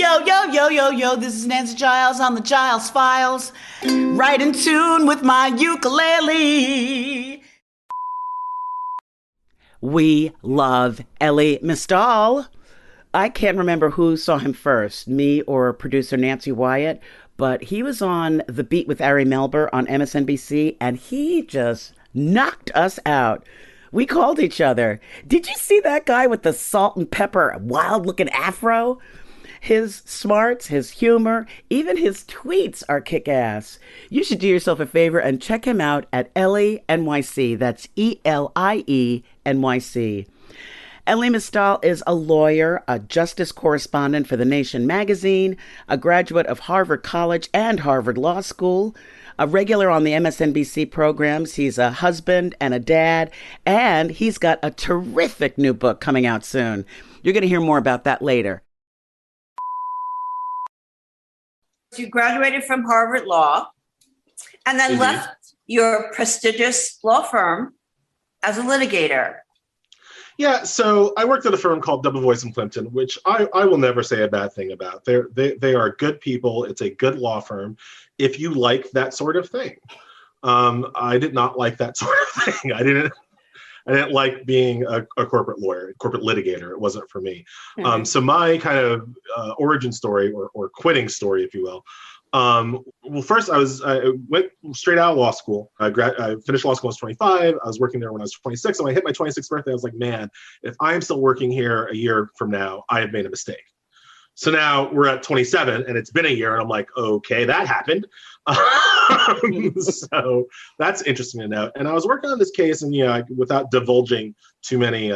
Yo, yo, yo, yo, yo, this is Nancy Giles on the Giles Files, right in tune with my ukulele. We love Elie Mystal. I can't remember who saw him first, me or producer Nancy Wyatt, but he was on The Beat with Ari Melber on MSNBC, and he just knocked us out. We called each other. Did you see that guy with the salt and pepper, wild looking afro? His smarts, his humor, even his tweets are kick ass. You should do yourself a favor and check him out at Elie NYC. That's ELIE NYC. Elie Mystal is a lawyer, a justice correspondent for The Nation magazine, a graduate of Harvard College and Harvard Law School, a regular on the MSNBC programs. He's a husband and a dad, and he's got a terrific new book coming out soon. You're going to hear more about that later. You graduated from Harvard Law and then left your prestigious law firm as a litigator. Yeah, so I worked at a firm called Double Voice in Plimpton, which I will never say a bad thing about. They are good people. It's a good law firm if you like that sort of thing. I did not like that sort of thing. I didn't like being a corporate lawyer, corporate litigator. It wasn't for me. Mm-hmm. So my kind of origin story or quitting story, if you will. Well, first I went straight out of law school. I finished law school when I was 25. I was working there when I was 26. And when I hit my 26th birthday, I was like, man, if I'm still working here a year from now, I have made a mistake. So now we're at 27 and it's been a year and I'm like, okay, that happened. So that's interesting to note. And I was working on this case and, without divulging too many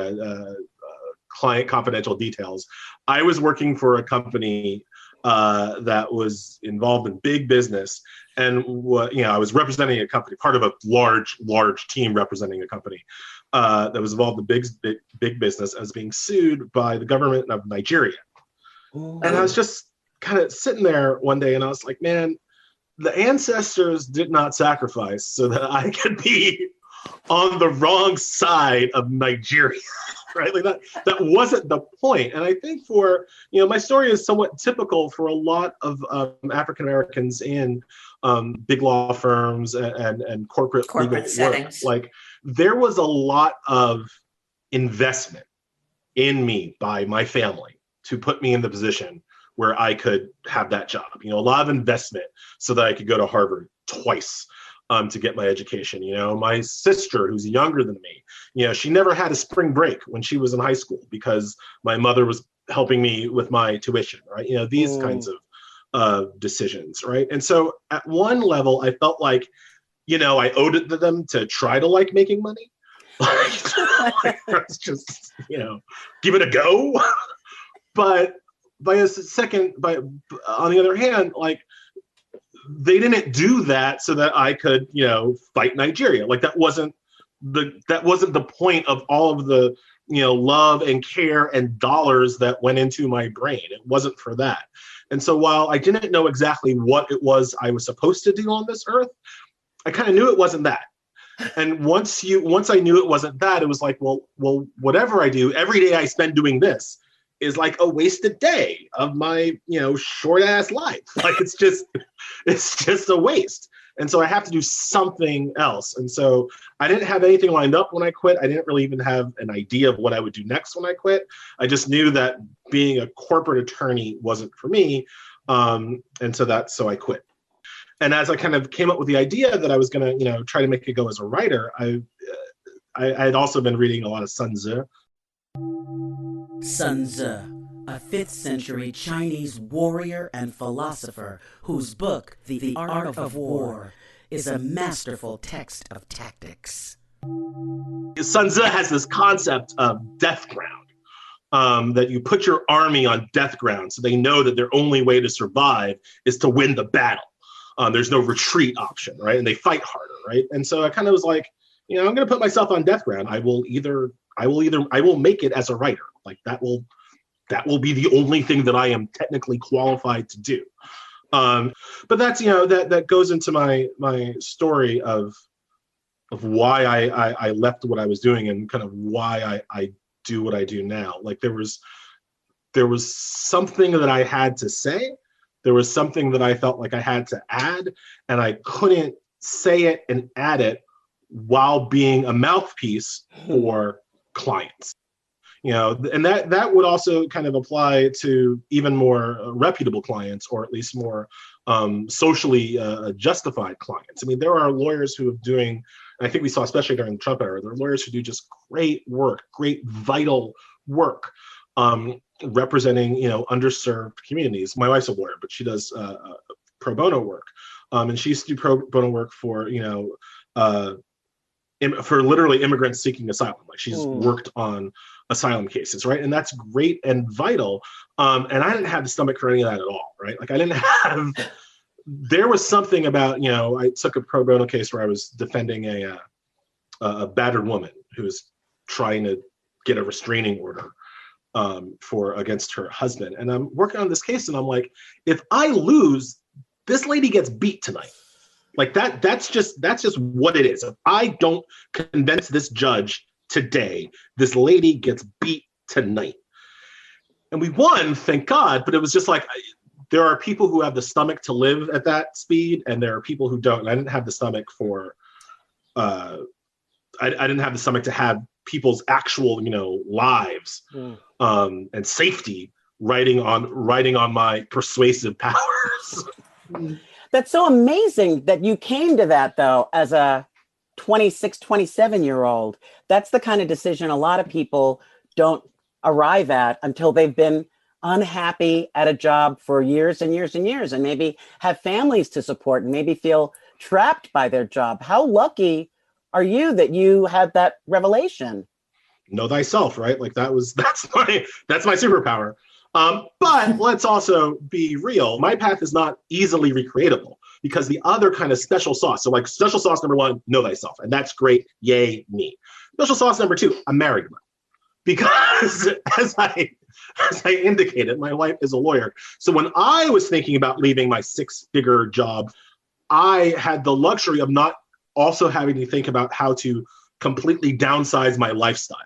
client confidential details, I was working for a company that was involved in big business. And I was representing a company, part of a large team representing a company that was involved in big business as being sued by the government of Nigeria. And I was just kind of sitting there one day and I was like, man, the ancestors did not sacrifice so that I could be on the wrong side of Nigeria, right? Like that wasn't the point. And I think my story is somewhat typical for a lot of African Americans in big law firms and corporate legal settings. Work. Like there was a lot of investment in me by my family to put me in the position where I could have that job. A lot of investment so that I could go to Harvard twice to get my education. My sister, who's younger than me, she never had a spring break when she was in high school because my mother was helping me with my tuition, right? These kinds of decisions, right? And so at one level, I felt like, I owed it to them to try to like making money. Let's just, give it a go. But on the other hand, like they didn't do that so that I could, fight Nigeria. Like that wasn't the point of all of the, love and care and dollars that went into my brain. It wasn't for that. And so while I didn't know exactly what it was I was supposed to do on this earth, I kind of knew it wasn't that. And once I knew it wasn't that, it was like, well, whatever I do, every day I spend doing this is like a wasted day of my, short ass life. Like it's just a waste. And so I have to do something else. And so I didn't have anything lined up when I quit. I didn't really even have an idea of what I would do next when I quit. I just knew that being a corporate attorney wasn't for me. So I quit. And as I kind of came up with the idea that I was going to, try to make it go as a writer, I had also been reading a lot of Sun Tzu. Sun Tzu, a 5th century Chinese warrior and philosopher whose book, The Art of War, is a masterful text of tactics. Sun Tzu has this concept of death ground, that you put your army on death ground so they know that their only way to survive is to win the battle. There's no retreat option, right? And they fight harder, right? And so I kind of was like, I'm going to put myself on death ground. I will make it as a writer. Like that will be the only thing that I am technically qualified to do. But that's, that goes into my story of why I left what I was doing and kind of why I do what I do now. Like there there was something that I had to say. There was something that I felt like I had to add, and I couldn't say it and add it while being a mouthpiece for clients. You know, and that would also kind of apply to even more reputable clients, or at least more socially justified clients. I mean, there are lawyers who are doing, I think we saw especially during the Trump era, there are lawyers who do just great work, great vital work, representing, you know, underserved communities. My wife's a lawyer, but she does pro bono work, and she used to do pro bono work for, you know, for literally immigrants seeking asylum. Like she's worked on asylum cases, right? And that's great and vital. And I didn't have the stomach for any of that at all, right? Like I didn't have, there was something about, you know, I took a pro bono case where I was defending a battered woman who was trying to get a restraining order against her husband. And I'm working on this case and I'm like, if I lose, this lady gets beat tonight. Like that's just what it is. If I don't convince this judge today, this lady gets beat tonight. And we won, thank God, but it was just like, there are people who have the stomach to live at that speed, and there are people who don't. And I didn't have the stomach for, I didn't have the stomach to have people's actual, you know, lives and safety riding on my persuasive powers. That's so amazing that you came to that, though, as a 26, 27-year-old. That's the kind of decision a lot of people don't arrive at until they've been unhappy at a job for years and years and years, and maybe have families to support and maybe feel trapped by their job. How lucky are you that you had that revelation? Know thyself, right? Like that's my superpower. But let's also be real. My path is not easily recreatable because the other kind of special sauce. So like special sauce number 1, know thyself. And that's great. Yay, me. Special sauce number 2, I'm married to one. Because as I indicated, my wife is a lawyer. So when I was thinking about leaving my 6-figure job, I had the luxury of not also having to think about how to completely downsize my lifestyle,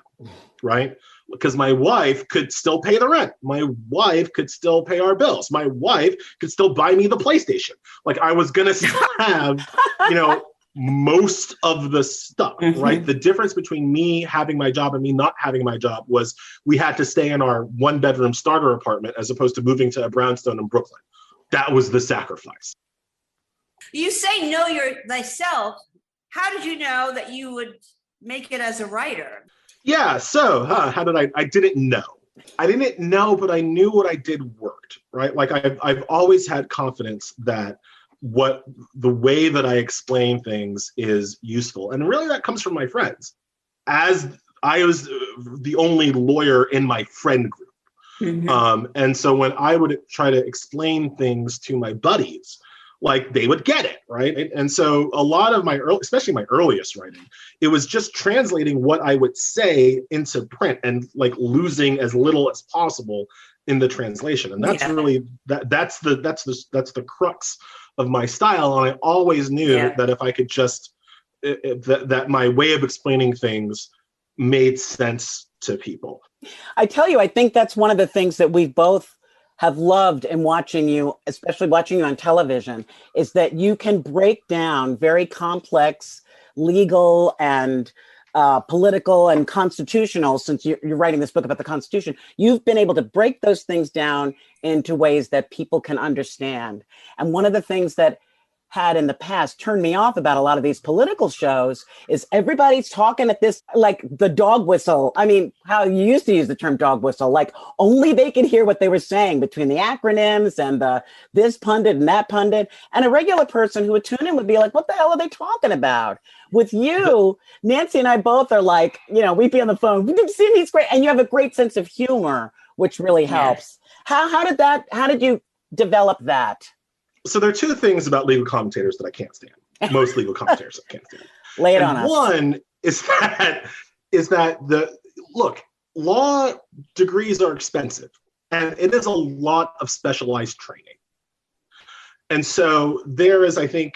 right? Because my wife could still pay the rent. My wife could still pay our bills. My wife could still buy me the PlayStation. Like I was going to have, you know, most of the stuff, right? The difference between me having my job and me not having my job was we had to stay in our 1-bedroom starter apartment as opposed to moving to a brownstone in Brooklyn. That was the sacrifice. You say know thyself. How did you know that you would make it as a writer? Yeah, so how did I didn't know. I didn't know, but I knew what I did worked, right? Like I've always had confidence that the way that I explain things is useful. And really that comes from my friends. As I was the only lawyer in my friend group. And so when I would try to explain things to my buddies, like they would get it, right? And so a lot of especially my earliest writing, it was just translating what I would say into print and like losing as little as possible in the translation. And that's really that's the crux of my style. And I always knew that if I could just that my way of explaining things made sense to people. I tell you, I think that's one of the things that we both have loved in watching you, especially watching you on television, is that you can break down very complex legal and political and constitutional, since you're writing this book about the Constitution, you've been able to break those things down into ways that people can understand. And one of the things that had in the past turned me off about a lot of these political shows is everybody's talking at this, like the dog whistle. I mean, how you used to use the term dog whistle, like only they could hear what they were saying between the acronyms and this pundit and that pundit. And a regular person who would tune in would be like, what the hell are they talking about? With you, Nancy and I both are like, you know, we'd be on the phone. We've seen he's great. And you have a great sense of humor, which really helps. How did you develop that? So there are two things about legal commentators that I can't stand. Most legal commentators I can't stand. Lay it on us. One is that law degrees are expensive, and it is a lot of specialized training. And so there is, I think,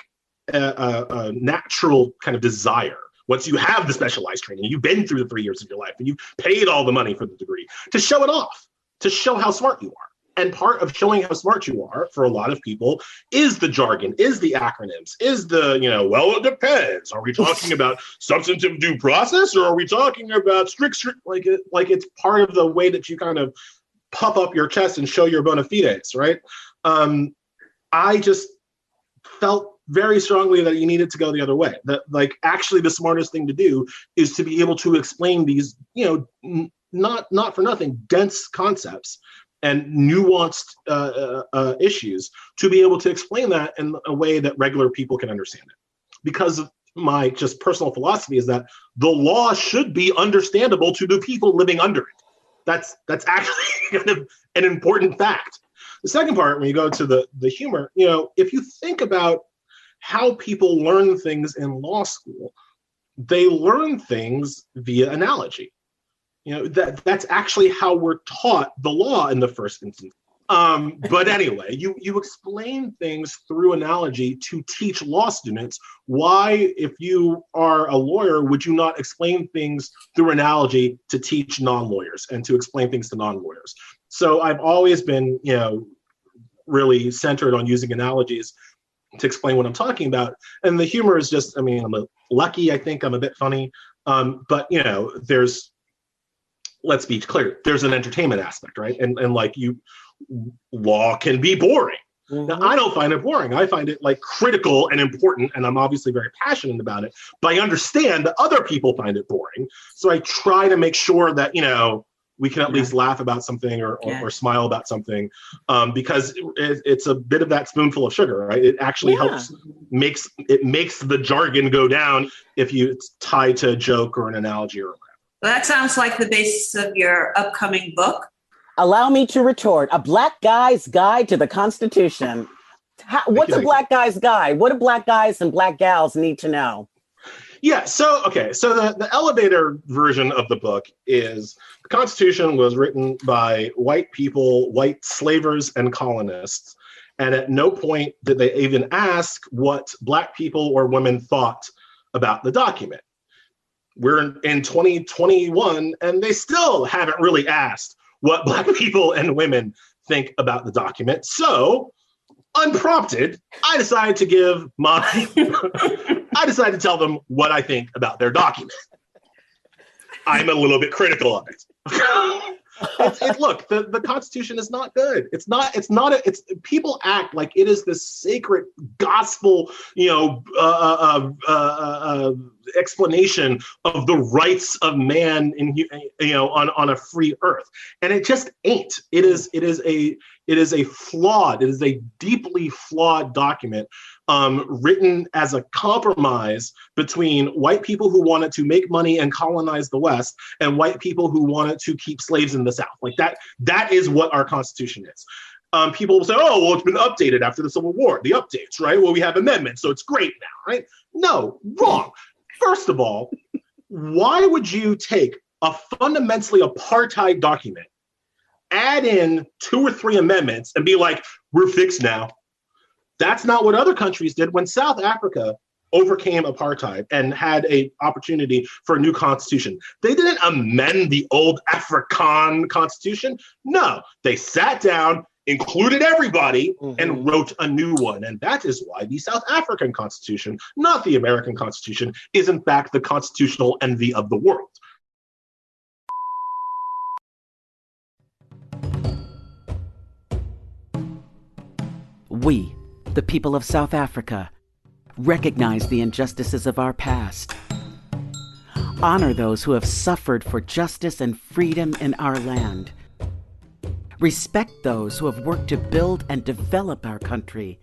a natural kind of desire, once you have the specialized training, you've been through the 3 years of your life, and you've paid all the money for the degree, to show it off. to show how smart you are. And part of showing how smart you are for a lot of people is the jargon, is the acronyms, is the, well, it depends. Are we talking about substantive due process, or are we talking about strict, like it's part of the way that you kind of puff up your chest and show your bona fides, right? I just felt very strongly that you needed to go the other way. That actually the smartest thing to do is to be able to explain these, not for nothing, dense concepts and nuanced issues, to be able to explain that in a way that regular people can understand it. Because of my just personal philosophy is that the law should be understandable to the people living under it. That's actually kind of an important fact. The second part, when you go to the humor, if you think about how people learn things in law school, they learn things via analogy. That's actually how we're taught the law in the first instance. But anyway, you explain things through analogy to teach law students. Why, if you are a lawyer, would you not explain things through analogy to teach non-lawyers and to explain things to non-lawyers? So I've always been, really centered on using analogies to explain what I'm talking about. And the humor is just, I'm lucky, I think I'm a bit funny. But let's be clear, there's an entertainment aspect, right? And law can be boring. Mm-hmm. Now, I don't find it boring. I find it critical and important, and I'm obviously very passionate about it, but I understand that other people find it boring. So I try to make sure that, we can at least laugh about something or smile about something, because it's a bit of that spoonful of sugar, right? It actually helps, makes the jargon go down if it's tied to a joke or an analogy or whatever. Well, that sounds like the basis of your upcoming book. Allow me to retort. A Black Guy's Guide to the Constitution. What's a Black Guy's Guide? What do Black guys and Black gals need to know? Yeah, so the elevator version of the book is the Constitution was written by white people, white slavers and colonists. And at no point did they even ask what Black people or women thought about the document. We're in 2021, and they still haven't really asked what Black people and women think about the document. So, unprompted, I decided to tell them what I think about their document. I'm a little bit critical of it. Look, the Constitution is not good. People act like it is this sacred gospel, explanation of the rights of man on a free earth. And it just ain't. It is a deeply flawed document, written as a compromise between white people who wanted to make money and colonize the West and white people who wanted to keep slaves in the South. That is what our Constitution is. People will say, oh, well, it's been updated after the Civil War, the updates, right? Well, we have amendments, so it's great now, right? No, wrong. First of all, why would you take a fundamentally apartheid document, add in 2 or 3 amendments, and be like, we're fixed now? That's not what other countries did. When South Africa overcame apartheid and had an opportunity for a new constitution, they didn't amend the old Afrikaan constitution. No, they sat down, included everybody, and wrote a new one. And that is why the South African Constitution, not the American Constitution, is in fact the constitutional envy of the world. We, the people of South Africa, recognize the injustices of our past. Honor those who have suffered for justice and freedom in our land. Respect those who have worked to build and develop our country,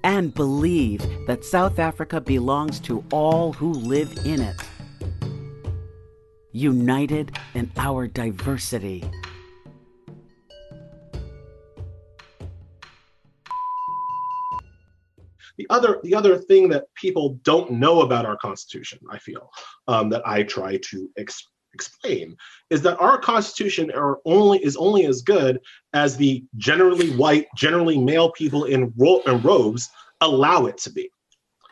and believe that South Africa belongs to all who live in it. United in our diversity. The other thing that people don't know about our Constitution, I feel, that I try to explain, is that our Constitution is only as good as the generally white, generally male people in robes allow it to be.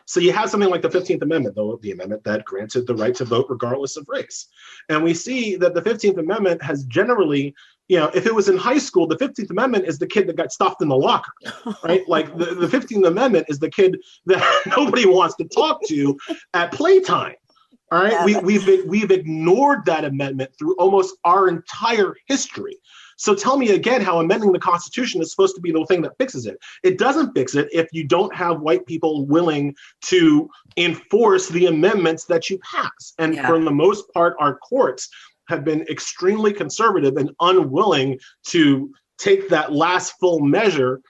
So you have something like the 15th Amendment, the amendment that granted the right to vote regardless of race. And we see that the 15th Amendment has generally, if it was in high school, the 15th Amendment is the kid that got stuffed in the locker, right? Like the 15th Amendment is the kid that nobody wants to talk to at playtime. All right, we've ignored that amendment through almost our entire history. So tell me again how amending the Constitution is supposed to be the thing that fixes it. It doesn't fix it if you don't have white people willing to enforce the amendments that you pass. And for the most part, our courts have been extremely conservative and unwilling to take that last full measure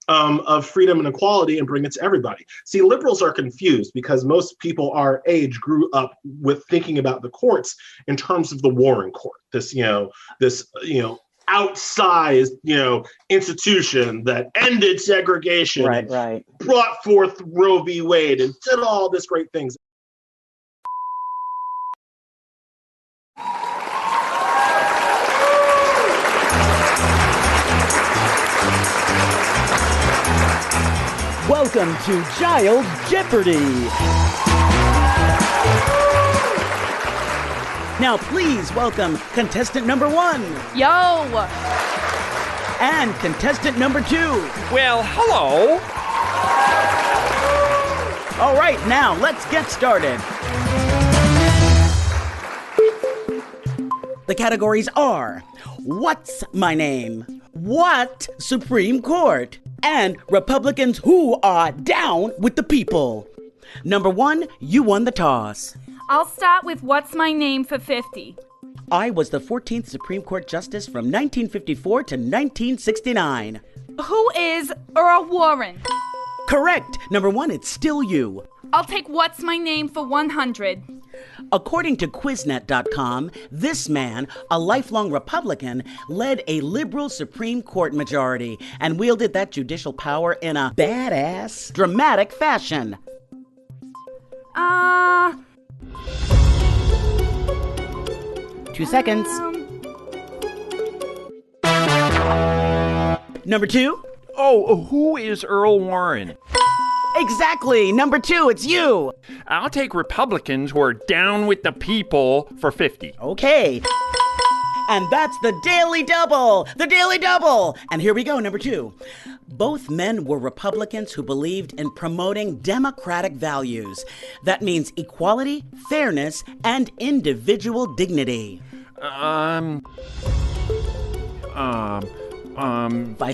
of freedom and equality and bring it to everybody. See, liberals are confused because most people our age grew up with thinking about the courts in terms of the Warren Court, this outsized, institution that ended segregation, right, brought forth Roe v. Wade, and did all this great things. Welcome to Giles Jeopardy. Now, please welcome contestant number 1. Yo! And contestant number 2. Well, hello. All right, now let's get started. The categories are What's My Name? What Supreme Court? And Republicans who are down with the people. Number 1, you won the toss. I'll start with What's My Name for 50. I was the 14th Supreme Court Justice from 1954 to 1969. Who is Earl Warren? Correct. Number 1, it's still you. I'll take What's My Name for 100. According to Quiznet.com, this man, a lifelong Republican, led a liberal Supreme Court majority and wielded that judicial power in a badass, dramatic fashion. 2 seconds. Number 2? Oh, who is Earl Warren? Exactly. Number 2, it's you. I'll take Republicans who are down with the people for 50. Okay. And that's the Daily Double. The Daily Double. And here we go, number 2. Both men were Republicans who believed in promoting democratic values. That means equality, fairness, and individual dignity. 5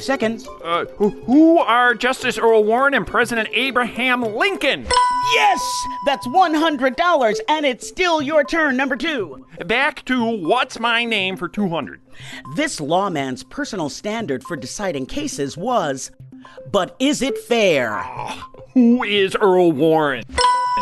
seconds. Who are Justice Earl Warren and President Abraham Lincoln? Yes! That's $100, and it's still your turn, number 2. Back to What's My Name for 200. This lawman's personal standard for deciding cases was, but is it fair? Who is Earl Warren?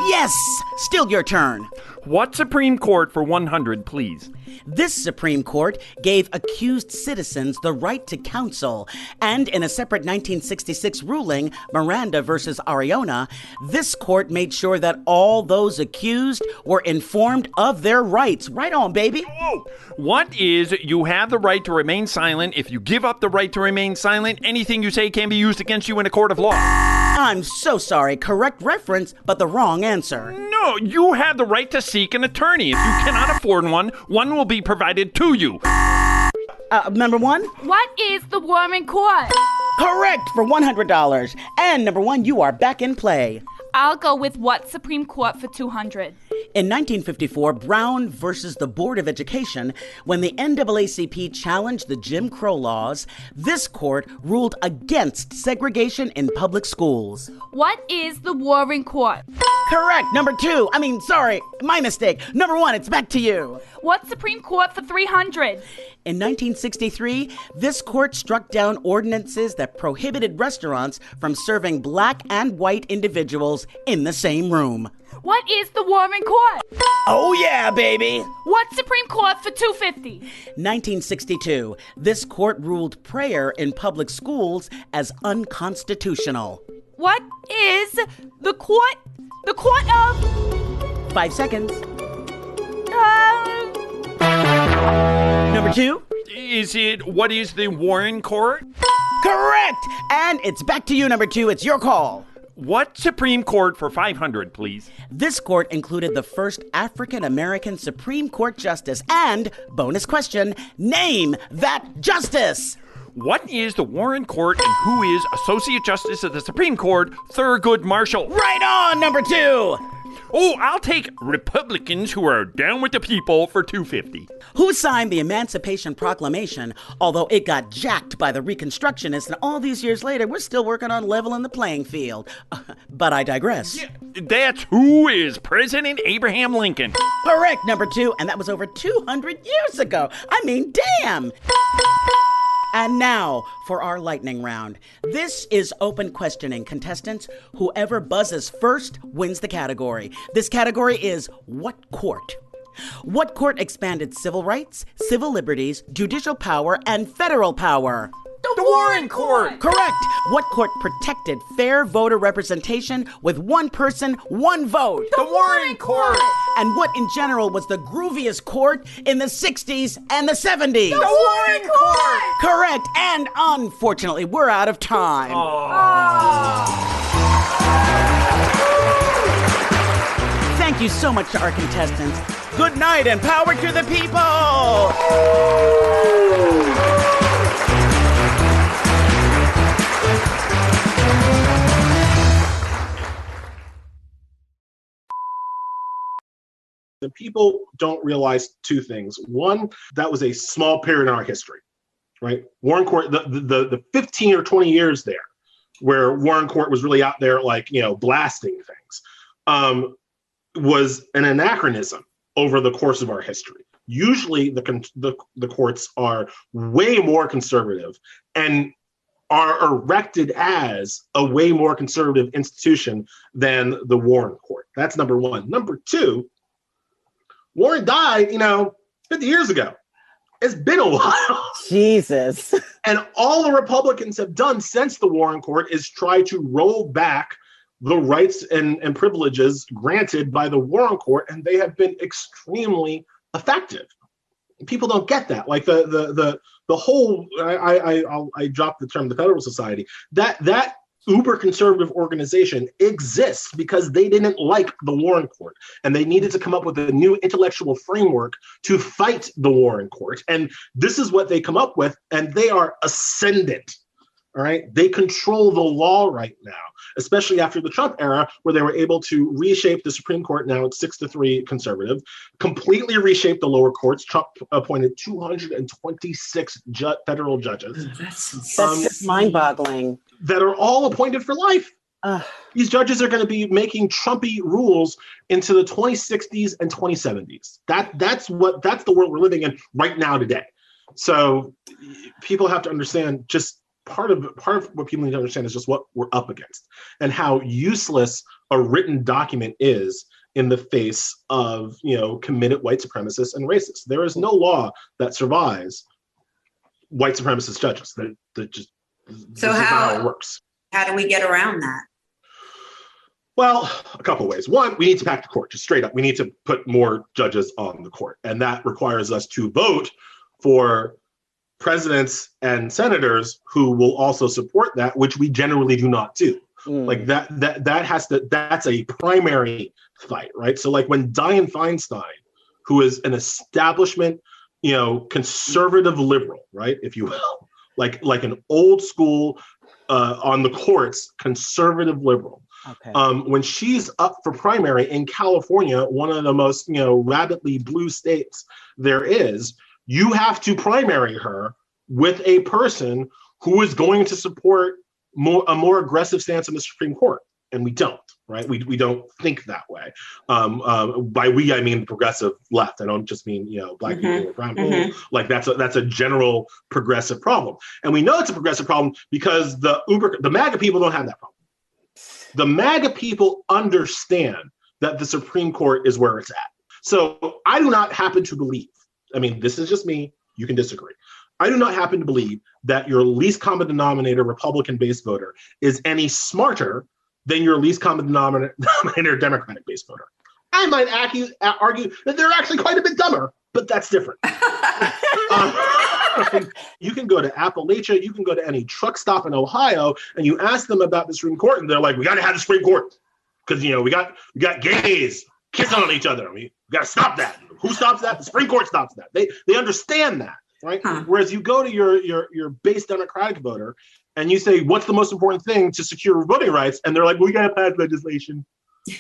Yes! Still your turn. What Supreme Court for 100, please? This Supreme Court gave accused citizens the right to counsel, and in a separate 1966 ruling, Miranda versus Ariona, this court made sure that all those accused were informed of their rights. Right on, baby. Whoa. What is you have the right to remain silent? If you give up the right to remain silent, anything you say can be used against you in a court of law. I'm so sorry. Correct reference, but the wrong answer. No, you have the right to seek an attorney. If you cannot afford one, one will be provided to you. Number 1? What is the Warren Court? Correct for $100. And number 1, you are back in play. I'll go with What Supreme Court for 200. In 1954, Brown versus the Board of Education, when the NAACP challenged the Jim Crow laws, this court ruled against segregation in public schools. What is the Warren Court? Correct. Number 2. Sorry, my mistake. Number 1, it's back to you. What Supreme Court for 300? In 1963, this court struck down ordinances that prohibited restaurants from serving black and white individuals in the same room. What is the Warren Court? Oh yeah, baby! What Supreme Court for 250? 1962, this court ruled prayer in public schools as unconstitutional. What is the court? The court of... 5 seconds. Number 2? What is the Warren Court? Correct! And it's back to you, number 2. It's your call. What Supreme Court for 500, please? This court included the first African American Supreme Court justice. And, bonus question, name that justice. What is the Warren Court and who is Associate Justice of the Supreme Court, Thurgood Marshall? Right on, number 2. Oh, I'll take Republicans who are down with the people for $2.50. Who signed the Emancipation Proclamation, although it got jacked by the Reconstructionists, and all these years later, we're still working on leveling the playing field. But I digress. Yeah, that's who is President Abraham Lincoln. Correct, number 2, and that was over 200 years ago. I mean, damn! And now for our lightning round. This is open questioning. Contestants, whoever buzzes first wins the category. This category is what court? What court expanded civil rights, civil liberties, judicial power, and federal power? The Warren Court. Correct. What court protected fair voter representation with one person, one vote? The Warren Court. And what in general was the grooviest court in the 60s and the 70s? The Warren Court. Correct. And unfortunately, we're out of time. Thank you so much to our contestants. Good night and power to the people. The people don't realize two things. One, that was a small period in our history, right? Warren Court, the 15 or 20 years there where Warren Court was really out there, like, blasting things, was an anachronism over the course of our history. Usually the courts are way more conservative and are erected as a way more conservative institution than the Warren Court. That's number one. Number two, Warren died, 50 years ago. It's been a while. Jesus. And all the Republicans have done since the Warren Court is try to roll back the rights and privileges granted by the Warren Court, and they have been extremely effective. People don't get that. Like the whole, I dropped the term, the Federal Society, that uber conservative organization exists because they didn't like the Warren Court and they needed to come up with a new intellectual framework to fight the Warren Court. And this is what they come up with, and they are ascendant. All right. They control the law right now, especially after the Trump era, where they were able to reshape the Supreme Court. Now it's 6-3 conservative, completely reshape the lower courts. Trump appointed 226 federal judges. That's just mind-boggling. That are all appointed for life. These judges are going to be making Trumpy rules into the 2060s and 2070s. That's the world we're living in right now today. So people have to understand just part of what people need to understand is just what we're up against and how useless a written document is in the face of, committed white supremacists and racists. There is no law that survives white supremacist judges. That just So how it works. How do we get around that? Well, a couple of ways. One, we need to pack the court, just straight up. We need to put more judges on the court. And that requires us to vote for presidents and senators who will also support that, which we generally do not do. Like that's a primary fight, right? So like when Dianne Feinstein, who is an establishment, conservative liberal, right, if you will, like an old school on the courts, conservative liberal. Okay. When she's up for primary in California, one of the most, rabidly blue states there is, you have to primary her with a person who is going to support a more aggressive stance in the Supreme Court. And we don't, right? We don't think that way. By we, I mean progressive left. I don't just mean, black people or brown people. Like that's a general progressive problem. And we know it's a progressive problem because the MAGA people don't have that problem. The MAGA people understand that the Supreme Court is where it's at. So I do not happen to believe, this is just me, you can disagree. I do not happen to believe that your least common denominator Republican-based voter is any smarter than your least common denominator Democratic-based voter. I might argue that they're actually quite a bit dumber, but that's different. You can go to Appalachia, you can go to any truck stop in Ohio, and you ask them about the Supreme Court, and they're like, we got to have the Supreme Court because we got gays kissing on each other. We got to stop that. Who stops that? The Supreme Court stops that. They understand that, right? Whereas you go to your base Democratic voter and you say, what's the most important thing to secure voting rights? And they're like, we got to pass legislation.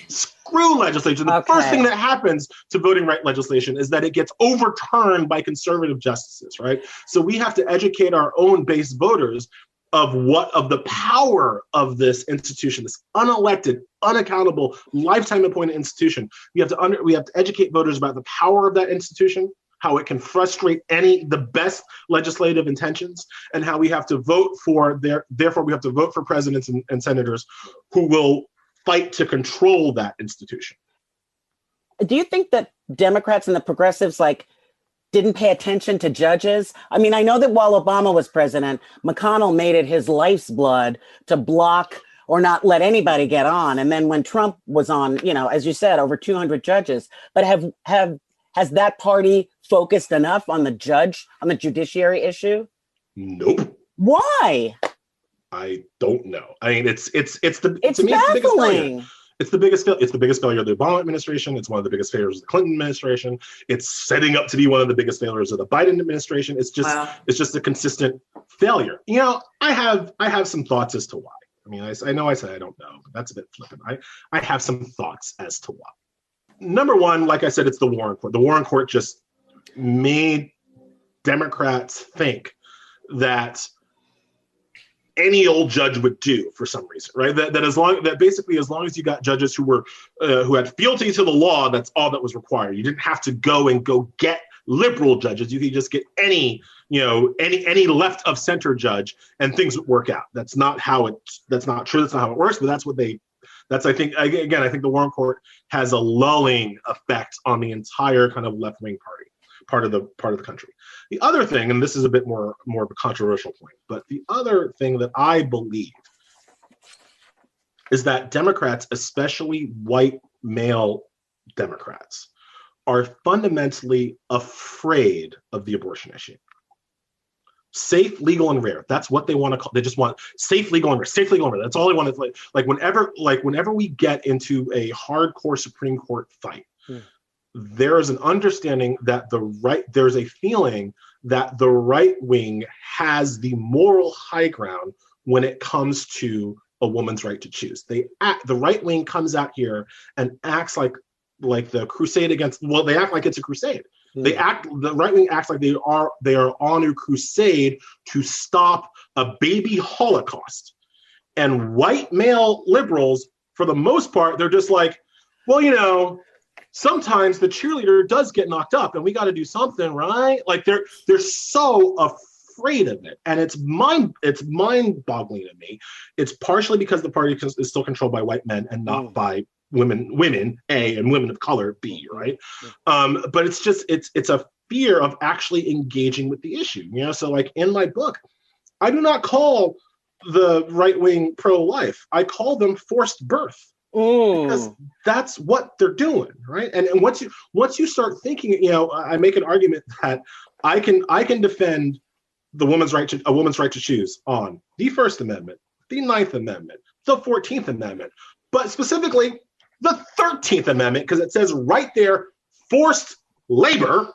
Screw legislation. The first thing that happens to voting right legislation is that it gets overturned by conservative justices, right? So we have to educate our own base voters of the power of this institution, this unelected, unaccountable, lifetime appointed institution. We have to educate voters about the power of that institution, how it can frustrate the best legislative intentions, and how we have to vote for therefore we have to vote for presidents and senators who will fight to control that institution. Do you think that Democrats and the progressives didn't pay attention to judges? I mean, I know that while Obama was president, McConnell made it his life's blood to block or not let anybody get on. And then when Trump was on, as you said, over 200 judges. But has that party focused enough on the judiciary issue? Nope. Why? I don't know. I mean, it's baffling. It's the biggest failure of the Obama administration. It's one of the biggest failures of the Clinton administration. It's setting up to be one of the biggest failures of the Biden administration. It's just a consistent failure. I have some thoughts as to why. I mean, I know I said I don't know, but that's a bit flippant. I have some thoughts as to why. Number one, like I said, it's the Warren Court. The Warren Court just made Democrats think that any old judge would do for some reason, right? As long as you got judges who had fealty to the law, that's all that was required. You didn't have to go get liberal judges. You could just get any left of center judge, and things would work out. That's not true. That's not how it works. But I think the Warren Court has a lulling effect on the entire kind of left wing part of the country. The other thing, and this is a bit more of a controversial point, but the other thing that I believe is that Democrats, especially white male Democrats, are fundamentally afraid of the abortion issue. Safe, legal, and rare. That's what they want to call. They just want safe, legal, and rare. Safe, legal, and rare. That's all they want. Whenever we get into a hardcore Supreme Court fight, there is an understanding that there's a feeling that the right wing has the moral high ground when it comes to a woman's right to choose. The right wing comes out here and acts like the crusade against. Well, they act like it's a crusade. The right wing acts like they are on a crusade to stop a baby Holocaust. And white male liberals, for the most part, they're just like, well, sometimes the cheerleader does get knocked up and we got to do something, right? Like they're so afraid of it. And it's mind-boggling to me. It's partially because the party is still controlled by white men and not by women, A, and women of color, B, right? But it's a fear of actually engaging with the issue. So like in my book, I do not call the right wing pro-life. I call them forced birth. Because that's what they're doing, right? And once you start thinking, I make an argument that I can defend a woman's right to choose on the First Amendment, the Ninth Amendment, the 14th Amendment, but specifically the 13th Amendment, because it says right there, forced labor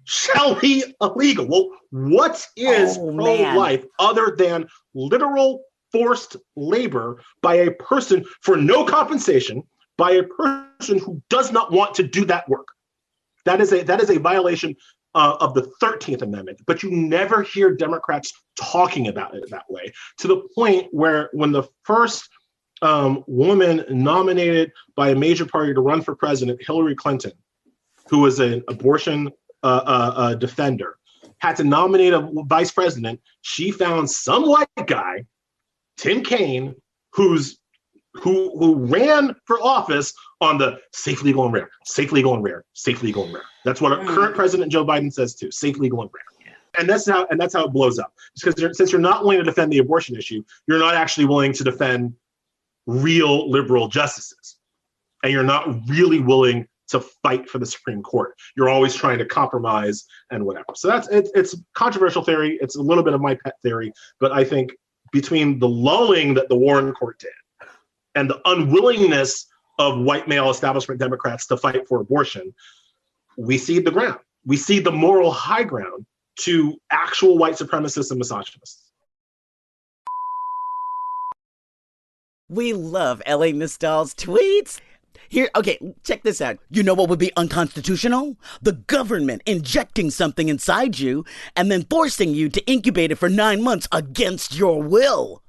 shall be illegal. Well, what is pro-life other than literal forced labor by a person for no compensation, by a person who does not want to do that work? That is a violation of the 13th Amendment, but you never hear Democrats talking about it that way, to the point where when the first woman nominated by a major party to run for president, Hillary Clinton, who was an abortion defender, had to nominate a vice president, she found some white guy, Tim Kaine, who ran for office on the safe, legal, and rare, safe, legal, and rare, safe, legal, and rare. That's what our current president Joe Biden says too: safe, legal, and rare. And that's how it blows up. Because since you're not willing to defend the abortion issue, you're not actually willing to defend real liberal justices, and you're not really willing to fight for the Supreme Court. You're always trying to compromise and whatever. So it's a controversial theory. It's a little bit of my pet theory, but I think between the lulling that the Warren Court did and the unwillingness of white male establishment Democrats to fight for abortion, we cede the ground. We cede the moral high ground to actual white supremacists and misogynists. We love Elie Mystal's tweets. Here, okay, check this out. You know what would be unconstitutional? The government injecting something inside you and then forcing you to incubate it for 9 months against your will.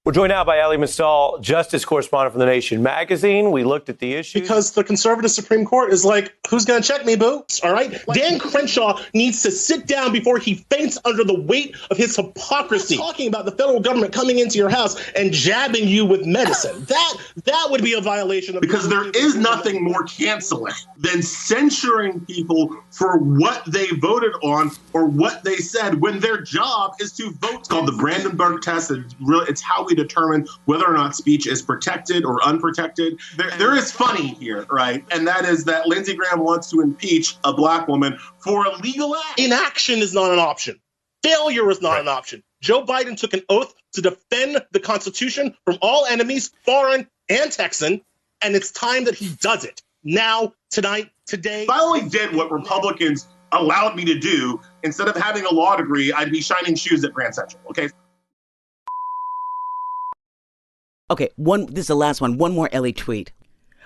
We're joined now by Elie Mystal, justice correspondent from The Nation magazine. We looked at the issue. Because the conservative Supreme Court is like, who's going to check me, boo? All right? Dan Crenshaw needs to sit down before he faints under the weight of his hypocrisy. Talking about the federal government coming into your house and jabbing you with medicine. That would be a violation of... Because there is nothing more canceling than censuring people for what they voted on or what they said when their job is to vote. It's called the Brandenburg test. It's how we determine whether or not speech is protected or unprotected. There is funny here, right? And that is that Lindsey Graham wants to impeach a black woman for a legal act. Inaction is not an option. Failure is not an option. Joe Biden took an oath to defend the Constitution from all enemies, foreign and Texan, and it's time that he does it. Now, tonight, today. If I only did what Republicans allowed me to do, instead of having a law degree, I'd be shining shoes at Grand Central, okay? Okay, this is the last one. One more Elie tweet.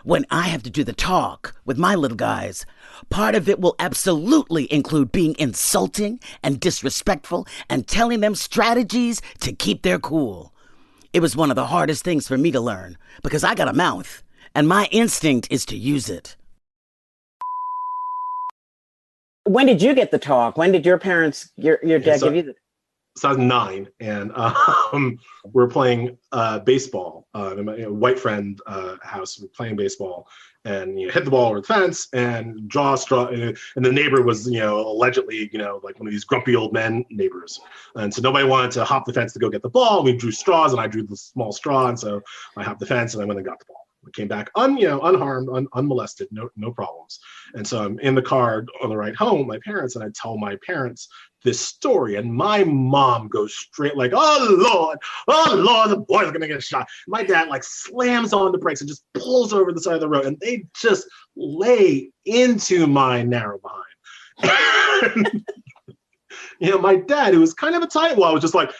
When I have to do the talk with my little guys, part of it will absolutely include being insulting and disrespectful and telling them strategies to keep their cool. It was one of the hardest things for me to learn because I got a mouth and my instinct is to use it. When did you get the talk? When did your parents, your dad give you the... So I was 9, and we're playing baseball in my white friend house. We're playing baseball, and hit the ball over the fence and draw a straw. And the neighbor was, allegedly, like one of these grumpy old men neighbors. And so nobody wanted to hop the fence to go get the ball. We drew straws, and I drew the small straw, and so I hopped the fence, and I went and got the ball. We came back unharmed, unmolested, no problems. And so I'm in the car on the ride home with my parents, and I tell my parents this story, and my mom goes straight like, oh Lord, the boy's gonna get shot. My dad slams on the brakes and just pulls over the side of the road, and they just lay into my narrow behind. My dad, who was kind of a tightwad, was just like,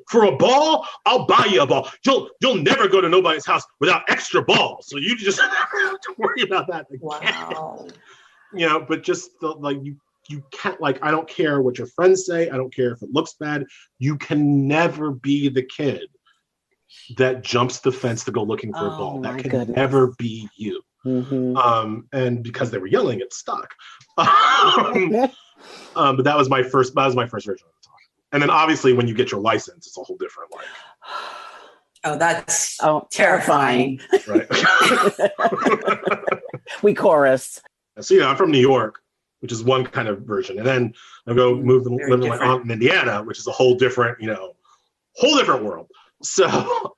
for a ball, I'll buy you a ball. You'll never go to nobody's house without extra balls. So you just never have to worry about that again. Wow. But just you can't, I don't care what your friends say. I don't care if it looks bad. You can never be the kid that jumps the fence to go looking for a ball. That can never be you. Mm-hmm. And because they were yelling, it stuck. But that was my first version of the talk. And then obviously when you get your license, it's a whole different Oh, that's terrifying. Right. We chorus. So I'm from New York, which is one kind of version. And then I go live with my aunt in Indiana, which is a whole different, whole different world. So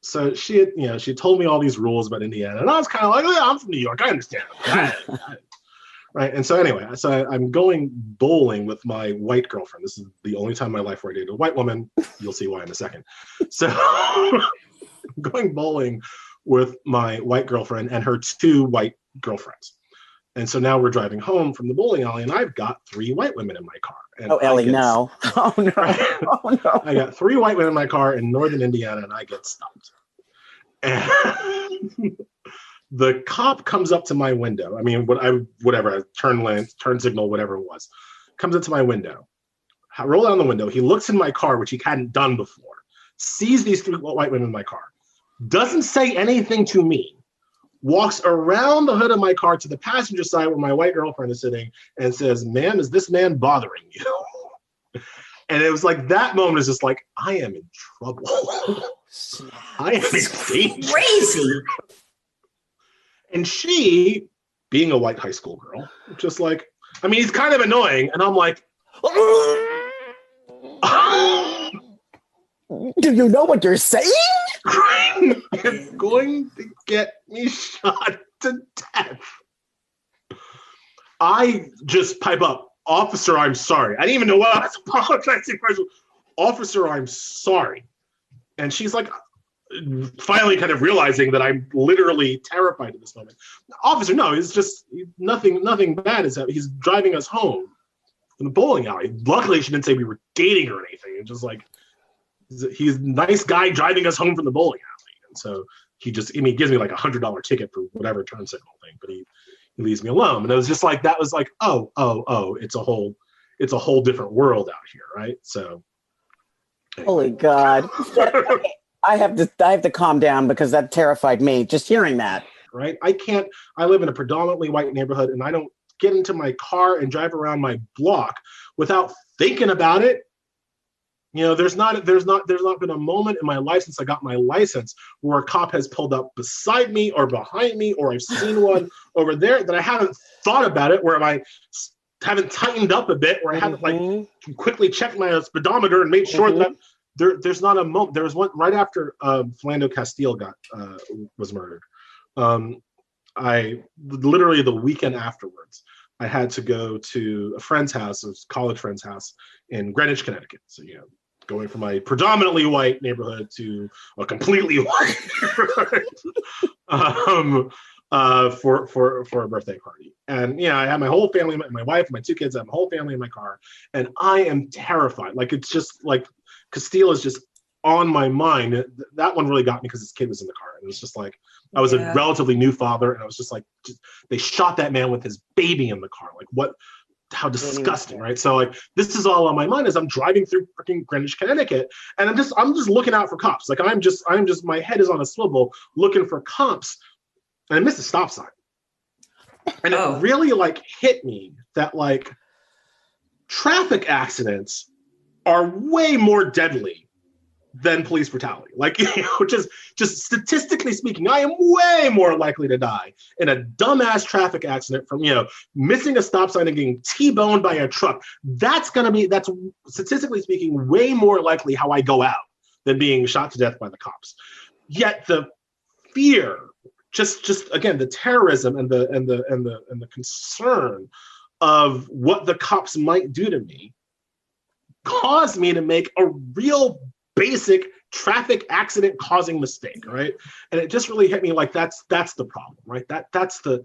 so she told me all these rules about Indiana. And I was kind of like, yeah, I'm from New York. I understand. Right. And so anyway, I'm going bowling with my white girlfriend. This is the only time in my life where I dated a white woman. You'll see why in a second. So I'm going bowling with my white girlfriend and her 2 white girlfriends. And so now we're driving home from the bowling alley, and I've got 3 white women in my car. And Elie, no. Oh, no. Oh, no. I got 3 white women in my car in northern Indiana, and I get stopped. And the cop comes up to my window. I mean, whatever, turn signal, whatever it was, comes up to my window. I roll down the window. He looks in my car, which he hadn't done before, sees these 3 white women in my car, doesn't say anything to me, walks around the hood of my car to the passenger side where my white girlfriend is sitting and says, "Ma'am, is this man bothering you?" And it was like that moment is just like, I am in trouble. I am in danger. Crazy. And she, being a white high school girl, just he's kind of annoying. And I'm like, do you know what you're saying? You're going to get me shot to death. I just pipe up, officer, I'm sorry. I didn't even know what I was apologizing for. Officer, I'm sorry. And she's like, finally kind of realizing that I'm literally terrified at this moment. Officer, no, it's just nothing bad. Is that he's driving us home from the bowling alley. Luckily, she didn't say we were dating or anything. It's just like, he's a nice guy driving us home from the bowling alley. And so he gives me like $100 ticket for whatever turn signal thing, but he leaves me alone. And it was just like, that was like, oh, it's a whole different world out here, right? So. Holy God. I have to calm down because that terrified me, just hearing that. Right? I live in a predominantly white neighborhood, and I don't get into my car and drive around my block without thinking about it. You know, there's not been a moment in my life since I got my license where a cop has pulled up beside me or behind me, or I've seen one over there that I haven't thought about it, where I haven't tightened up a bit, where I haven't like quickly checked my speedometer and made sure that there's not a moment. There was one right after Philando Castile was murdered. I literally the weekend afterwards, I had to go to a friend's house, a college friend's house in Greenwich, Connecticut. So, you know, going from my predominantly white neighborhood to a completely white neighborhood for a birthday party. And yeah, I had my whole family, my wife, my 2 kids, I have my whole family in my car, and I am terrified. Like, it's just like Castile is just on my mind. That one really got me because his kid was in the car, and it was just like, I was a relatively new father, and I was just like, they shot that man with his baby in the car. Like, what? How disgusting, right? So like, this is all on my mind as I'm driving through freaking Greenwich, Connecticut, and I'm just looking out for cops. Like, I'm just my head is on a swivel looking for cops, and I missed a stop sign, and it really like hit me that like traffic accidents are way more deadly than police brutality. Like, you know, just statistically speaking, I am way more likely to die in a dumbass traffic accident from, you know, missing a stop sign and getting T-boned by a truck. That's statistically speaking way more likely how I go out than being shot to death by the cops. Yet the fear, just again, the terrorism and the concern of what the cops might do to me caused me to make a real basic traffic accident causing mistake, right? And it just really hit me like that's the problem, right? That's the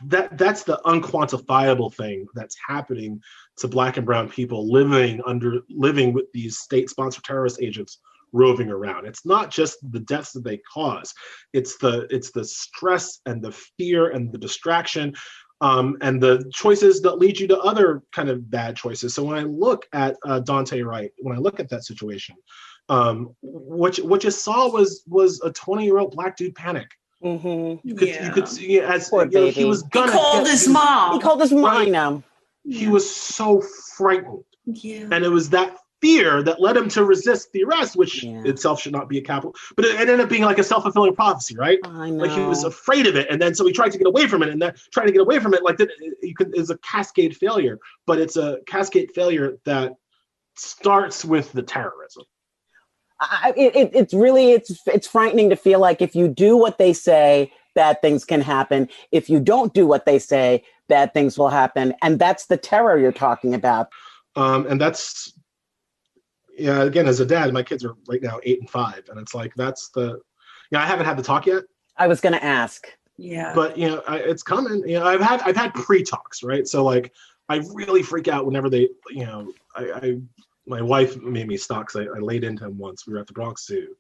unquantifiable thing that's happening to Black and brown people living with these state-sponsored terrorist agents roving around. It's not just the deaths that they cause. It's the stress and the fear and the distraction and the choices that lead you to other kind of bad choices. So when I look at Dante Wright, when I look at that situation, what you saw was a 20-year-old Black dude panic. You could see as you know, he was gonna. He called his mom. He called his mom. I know. He was so frightened, and it was that fear that led him to resist the arrest, which itself should not be a capital, but it ended up being like a self-fulfilling prophecy, right? I know. Like, he was afraid of it, and then so he tried to get away from it, and then trying to get away from it, like that, is a cascade failure, but it's a cascade failure that starts with the terrorism. It's frightening to feel like if you do what they say, bad things can happen. If you don't do what they say, bad things will happen, and that's the terror you're talking about. And that's. Yeah, again, as a dad, my kids are right now 8 and 5, and it's like I haven't had the talk yet. I was going to ask. Yeah, but you know, it's coming. You know, I've had pre-talks, right? So like, I really freak out whenever they, you know, my wife made me stop because I laid into him once. We were at the Bronx Zoo,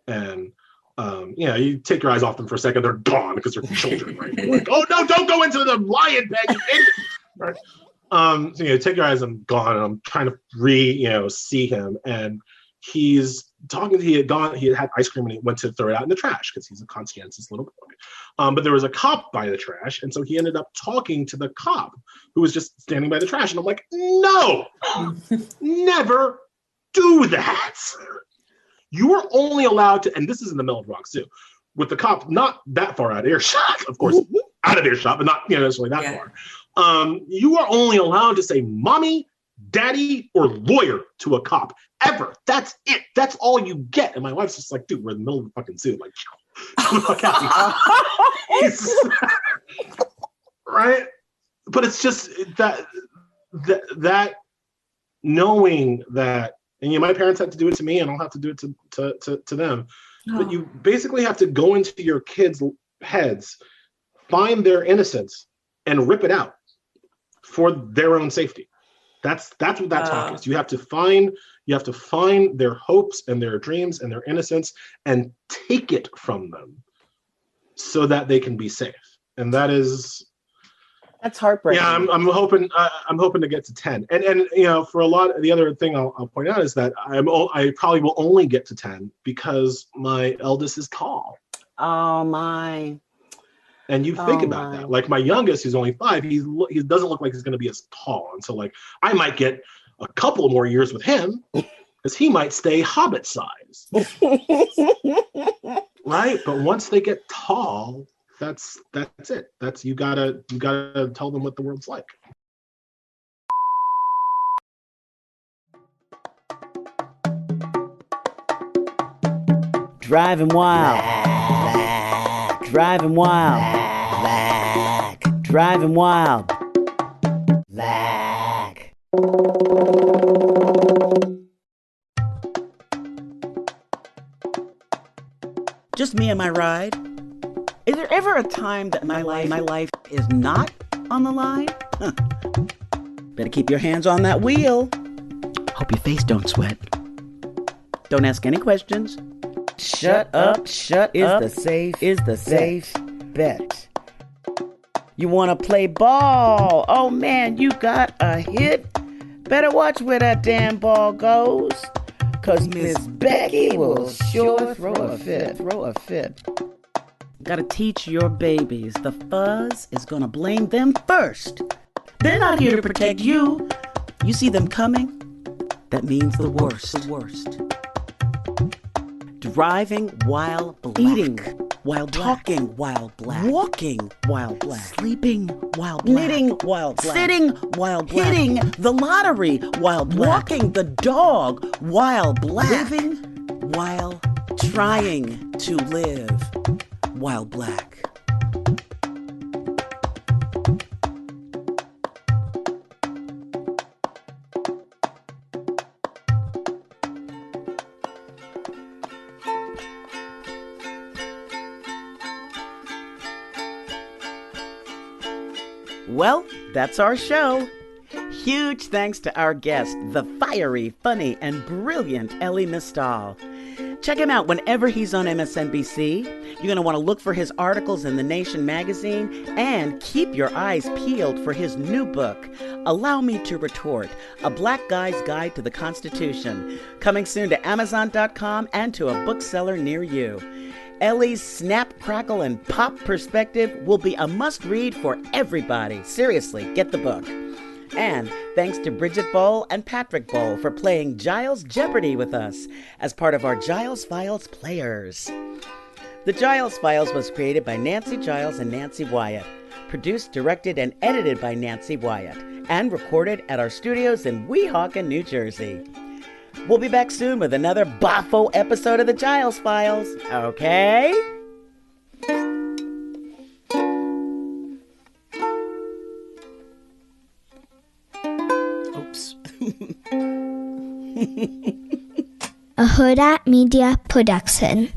and you know, you take your eyes off them for a second, they're gone because they're children, right? You're like, oh no, don't go into the lion pen, you idiot! Right? So, you know, take your eyes, I'm gone, and I'm trying to see him, and he's talking. He had ice cream, and he went to throw it out in the trash because he's a conscientious little boy. But there was a cop by the trash, and so he ended up talking to the cop who was just standing by the trash, and I'm like, no, never do that. You are only allowed to, and this is in the middle of Bronx Zoo, with the cop not that far out of earshot, of course, out of earshot, but not necessarily that far. You are only allowed to say mommy, daddy, or lawyer to a cop ever. That's it. That's all you get. And my wife's just like, dude, we're in the middle of the fucking zoo. Like, Right? But it's just that knowing that, and my parents had to do it to me, and I'll have to do it to them. Oh. But you basically have to go into your kids' heads, find their innocence, and rip it out for their own safety. That's what that talk is. You have to find their hopes and their dreams and their innocence and take it from them so that they can be safe. And that's heartbreaking. Yeah, I'm hoping to get to 10. And for a lot, the other thing I'll point out is that I probably will only get to 10 because my eldest is tall. Oh my. And you think about that. Like my youngest, who's only 5, he doesn't look like he's going to be as tall. And so I might get a couple more years with him because he might stay Hobbit size. Right? But once they get tall, that's it. You gotta tell them what the world's like. Driving wild. Driving wild. Driving wild. Just me and my ride. Is there ever a time that my life is not on the line? Huh. Better keep your hands on that wheel. Hope your face don't sweat. Don't ask any questions. Shut up is the safe bet. You want to play ball? Oh man, you got a hit. Better watch where that damn ball goes, 'cause Miss Becky will sure throw a fit. Gotta teach your babies the fuzz is gonna blame them first. They're not here to protect you. You see them coming? That means the worst. Driving while black. Eating while black. Talking while black. Walking while black. Sleeping while black. Knitting while black. Sitting while black. Hitting the lottery while black. Walking the dog while black. Living while trying to live while black. Well, that's our show. Huge thanks to our guest, the fiery, funny, and brilliant Elie Mystal. Check him out whenever he's on MSNBC. You're going to want to look for his articles in The Nation magazine and keep your eyes peeled for his new book, Allow Me to Retort, A Black Guy's Guide to the Constitution, coming soon to Amazon.com and to a bookseller near you. Elie's snap, crackle, and pop perspective will be a must-read for everybody. Seriously, get the book. And thanks to Bridget Bowl and Patrick Bowl for playing Giles Jeopardy with us as part of our Giles Files Players. The Giles Files was created by Nancy Giles and Nancy Wyatt, produced, directed, and edited by Nancy Wyatt, and recorded at our studios in Weehawken, New Jersey. We'll be back soon with another boffo episode of the Giles Files, okay? Oops. A Huda Media Production.